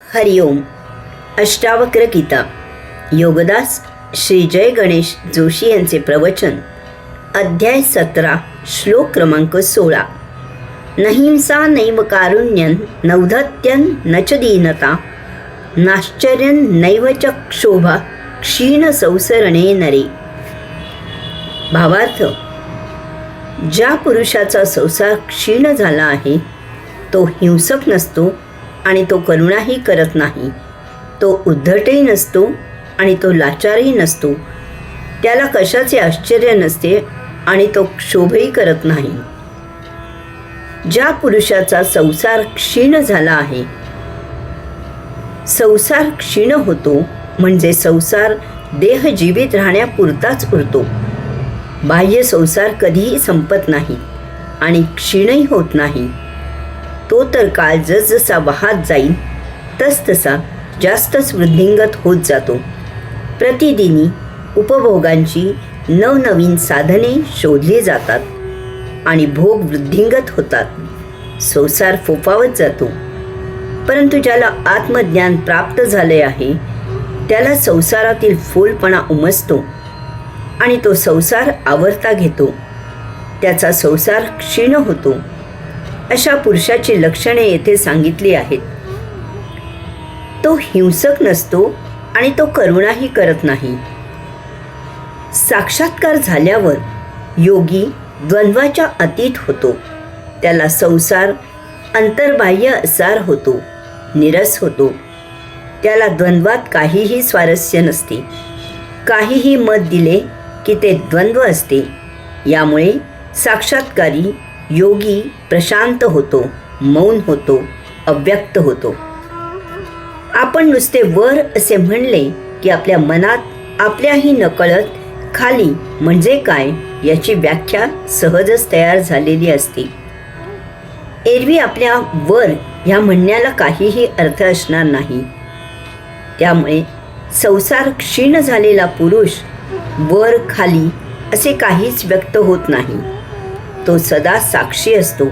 हरिओम. अष्टावक्र गीता. योगदास श्री जय गणेश जोशी यांचे प्रवचन. अध्याय 17, श्लोक क्रमांक 16. नहिंसा नैव कारुण्यं नौधत्यं न च दीनता नाश्चर्यं नैव च क्षोभा क्षीण संसरणे नरे. भावार्थ: ज्या पुरुषाचा संसार क्षीण झाला आहे तो हिंसक नसतो आणि तो करुणाही करत नाही. तो उद्धटही नसतो आणि तो लाचारही नसतो. त्याला कशाचे आश्चर्य नसते आणि तो क्षोभही करत नाही. ज्या पुरुषाचा संसार क्षीण झाला आहे, संसार क्षीण होतो म्हणजे संसार देह जीवित राहण्यापुरताच उरतो. बाह्य संसार कधीही संपत नाही आणि क्षीणही होत नाही. तो तर काळ जसजसा वाहत जाईल तसतसा जास्तच वृद्धिंगत होत जातो. प्रतिदिनी उपभोगांची नवनवीन साधने शोधली जातात आणि भोग वृद्धिंगत होतात. संसार फोफावत जातो. परंतु ज्याला आत्मज्ञान प्राप्त झाले आहे त्याला संसारातील फोलपणा उमजतो आणि तो संसार आवरता घेतो. त्याचा संसार क्षीण होतो. अशा पुरुषाची लक्षणे येथे सांगितली आहेत. तो हिंसक नसतो आणि तो करुणाही करत नाही. साक्षात्कार झाल्यावर योगी द्वंद्वाच्या अतीत होतो. त्याला संसार अंतर्बाह्य असार होतो, निरस होतो. त्याला द्वंद्वात काहीही स्वारस्य नसते. काहीही मत दिले की ते द्वंद्व असते. यामुळे साक्षात्कारी योगी प्रशांत होतो, मौन होतो, अव्यक्त होतो. आपण नुसते वर असे म्हणले की आपल्या मनात आपल्याही नकळत खाली म्हणजे काय याची व्याख्या सहजच तयार झालेली असते. एरवी आपल्या वर ह्या म्हणण्याला काहीही अर्थ असणार नाही. त्यामुळे संसार क्षीण झालेला पुरुष वर खाली असे काहीच व्यक्त होत नाही. तो सदा साक्षी असतो.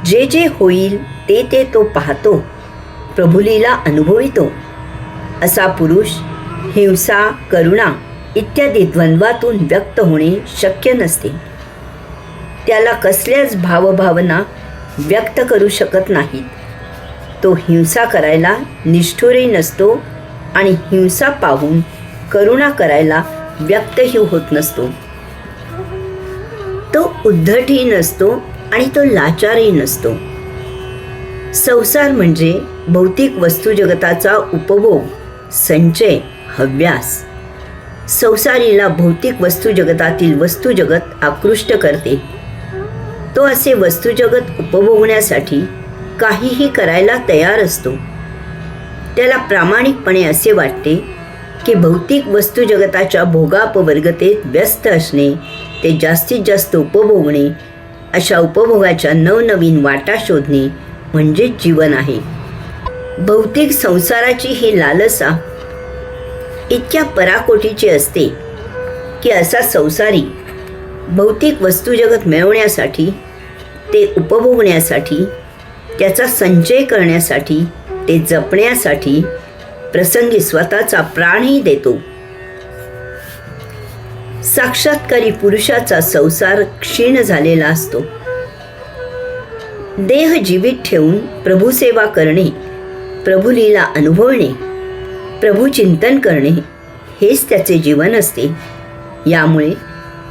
जे जे होईल ते ते तो पाहतो, प्रभुलीला अनुभवितो. असा पुरुष हिंसा, करुणा इत्यादी द्वंद्वातून व्यक्त होणे शक्य नसते. त्याला कसल्याच भावभावना व्यक्त करू शकत नाहीत. तो हिंसा करायला निष्ठुरही नसतो आणि हिंसा पाहून करुणा करायला व्यक्तही होत नसतो. तो उद्धटही नसतो आणि तो लाचारही नसतो. संसार म्हणजे भौतिक वस्तुजगताचा उपभोग, संचय, हव्यास. संसारीला भौतिक वस्तुजगतातील वस्तुजगत आकृष्ट करते. तो असे वस्तुजगत उपभोगण्यासाठी काहीही करायला तयार असतो. त्याला प्रामाणिकपणे असे वाटते की भौतिक वस्तुजगताच्या भोगापवर्गतेत व्यस्त असणे, ते जास्तीत जास्त उपभोगणे, अशा उपभोगाच्या नवनवीन वाटा शोधणे म्हणजे जीवन आहे. भौतिक संसाराची ही लालसा इतक्या पराकोटीची असते की असा संसारी भौतिक वस्तुजगत मिळवण्यासाठी, ते उपभोगण्यासाठी, त्याचा संचय करण्यासाठी, ते जपण्यासाठी प्रसंगी स्वतःचा प्राणही देतो. साक्षात्कारी पुरुषाचा संसार क्षीण झालेला असतो. देह जीवित ठेवून प्रभुसेवा करणे, प्रभुलीला अनुभवणे, प्रभुचिंतन करणे हेच त्याचे जीवन असते. यामुळे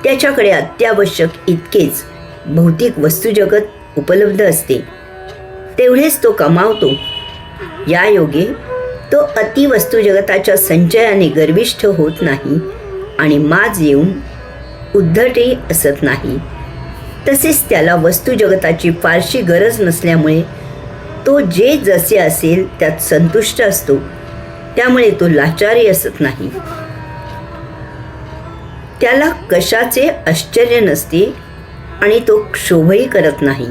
त्याच्याकडे अत्यावश्यक इतकेच भौतिक वस्तुजगत उपलब्ध असते. तेवढेच तो कमावतो. या योगे तो अतिवस्तुजगताच्या संचयाने गर्विष्ठ होत नाही आणि माज येऊन उद्धटही असत नाही. तसेच त्याला वस्तुजगताची फारशी गरज नसल्यामुळे तो जे जसे असेल त्यात संतुष्ट असतो. त्यामुळे तो लाचारही असत नाही. त्याला कशाचे आश्चर्य नसते आणि तो क्षोभही करत नाही.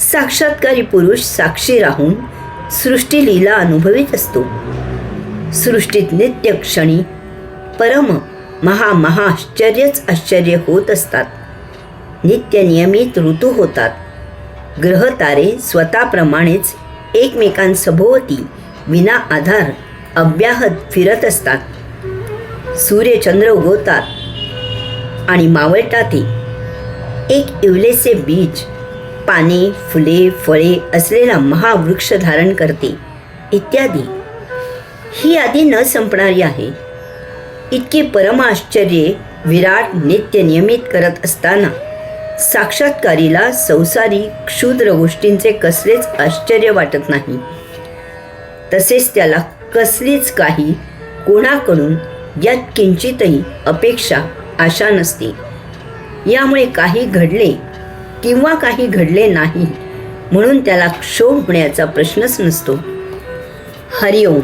साक्षात्कारी पुरुष साक्षी राहून सृष्टी लीला अनुभवित असतो. सृष्टीत नित्य क्षणी परम महाआश्चर्यच आश्चर्य होत असतात. नित्य नियमित ऋतू होतात. ग्रह तारे स्वतःप्रमाणेच एकमेकांसभोवती विना आधार अव्याहत फिरत असतात. सूर्यचंद्र उगवतात आणि मावळताते. एक इवलेसे बीज पाने, फुले, फळे असलेला महावृक्ष धारण करते, इत्यादी. ही यादी न संपणारी आहे. इतके परमाश्चर्ये विराट नित्य नियमित करत असताना साक्षात्कारीला संसारी क्षुद्र गोष्टींचे कसलेच आश्चर्य वाटत नाही. तसेच त्याला कसलीच काही कोणाकडून यात किंचितही अपेक्षा, आशा नसते. यामुळे काही घडले किंवा काही घडले नाही म्हणून त्याला क्षोभ होण्याचा प्रश्नच नसतो. हरिओम.